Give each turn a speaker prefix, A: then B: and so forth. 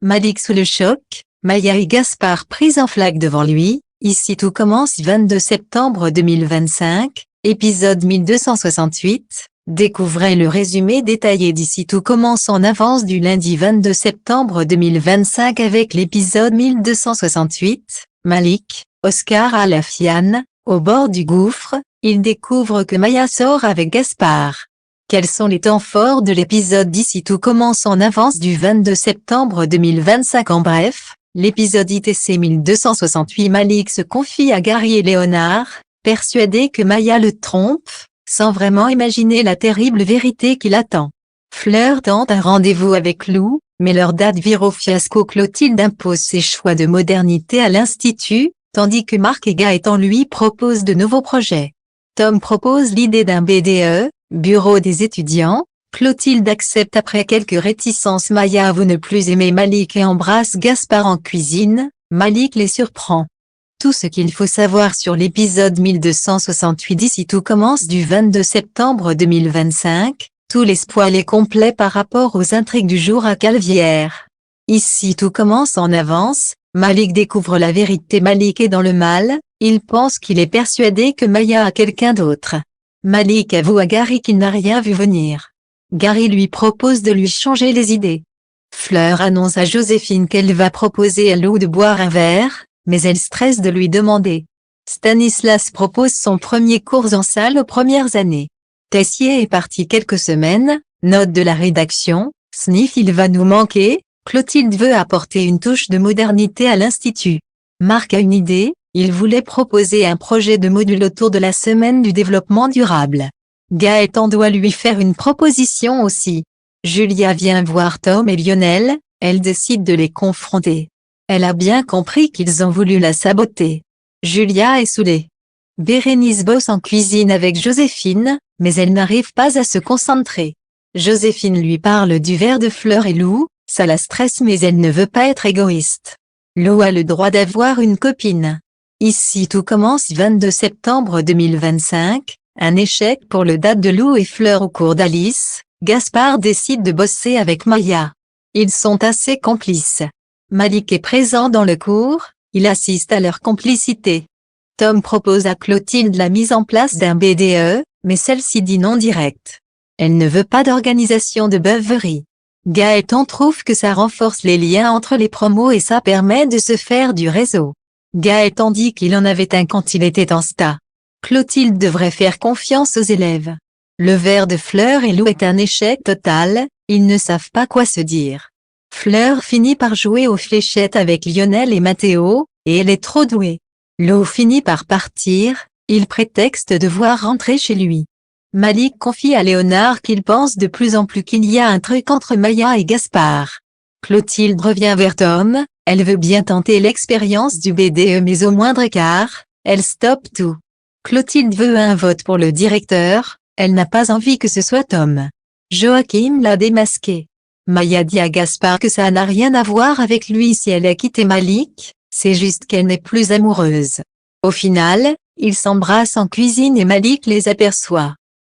A: Malik sous le choc, Maya et Gaspard pris en flaque devant lui. Ici tout commence 22 septembre 2025, épisode 1268. Découvrez le résumé détaillé d'Ici tout commence en avance du lundi 22 septembre 2025 avec l'épisode 1268. Malik, Oscar Alafian, au bord du gouffre, il découvre que Maya sort avec Gaspard. Quels sont les temps forts de l'épisode d'Ici tout commence en avance du 22 septembre 2025 en bref, l'épisode ITC 1268 Malik se confie à Gary et Léonard, persuadé que Maya le trompe, sans vraiment imaginer la terrible vérité qui l'attend. Fleur tente un rendez-vous avec Lou, mais leur date vire au fiasco. Clotilde impose ses choix de modernité à l'Institut, tandis que Marc et Gaëtan lui proposent de nouveaux projets. Tom propose l'idée d'un BDE, Bureau des étudiants. Clotilde accepte après quelques réticences. Maya avoue ne plus aimer Malik et embrasse Gaspard en cuisine. Malik les surprend. Tout ce qu'il faut savoir sur l'épisode 1268 d'Ici tout commence du 22 septembre 2025. Tout l'espoir est complet par rapport aux intrigues du jour à Calvière. Ici tout commence en avance. Malik découvre la vérité. Malik est dans le mal. Il pense qu'il est persuadé que Maya a quelqu'un d'autre. Malik avoue à Gary qu'il n'a rien vu venir. Gary lui propose de lui changer les idées. Fleur annonce à Joséphine qu'elle va proposer à Lou de boire un verre, mais elle stresse de lui demander. Stanislas propose son premier cours en salle aux premières années. Tessier est parti quelques semaines, note de la rédaction, Sniff il va nous manquer, Clotilde veut apporter une touche de modernité à l'Institut. Marc a une idée, il voulait proposer un projet de module autour de la semaine du développement durable. Gaëtan doit lui faire une proposition aussi. Julia vient voir Tom et Lionel, elle décide de les confronter. Elle a bien compris qu'ils ont voulu la saboter. Julia est saoulée. Bérénice bosse en cuisine avec Joséphine, mais elle n'arrive pas à se concentrer. Joséphine lui parle du verre de Fleur et Lou, ça la stresse mais elle ne veut pas être égoïste. Lou a le droit d'avoir une copine. Ici tout commence 22 septembre 2025, un échec pour le date de Lou et Fleur au cours d'Alice. Gaspard décide de bosser avec Maya. Ils sont assez complices. Malik est présent dans le cours, il assiste à leur complicité. Tom propose à Clotilde la mise en place d'un BDE, mais celle-ci dit non direct. Elle ne veut pas d'organisation de beuverie. Gaëtan trouve que ça renforce les liens entre les promos et ça permet de se faire du réseau. Gaëtan dit qu'il en avait un quand il était en sta. Clotilde devrait faire confiance aux élèves. Le verre de Fleur et Lou est un échec total, ils ne savent pas quoi se dire. Fleur finit par jouer aux fléchettes avec Lionel et Mathéo, et elle est trop douée. Lou finit par partir, il prétexte devoir rentrer chez lui. Malik confie à Léonard qu'il pense de plus en plus qu'il y a un truc entre Maya et Gaspard. Clotilde revient vers Tom, elle veut bien tenter l'expérience du BDE mais au moindre écart, elle stoppe tout. Clotilde veut un vote pour le directeur, elle n'a pas envie que ce soit Tom. Joachim l'a démasqué. Maya dit à Gaspard que ça n'a rien à voir avec lui si elle a quitté Malik, c'est juste qu'elle n'est plus amoureuse. Au final, ils s'embrassent en cuisine et Malik les aperçoit.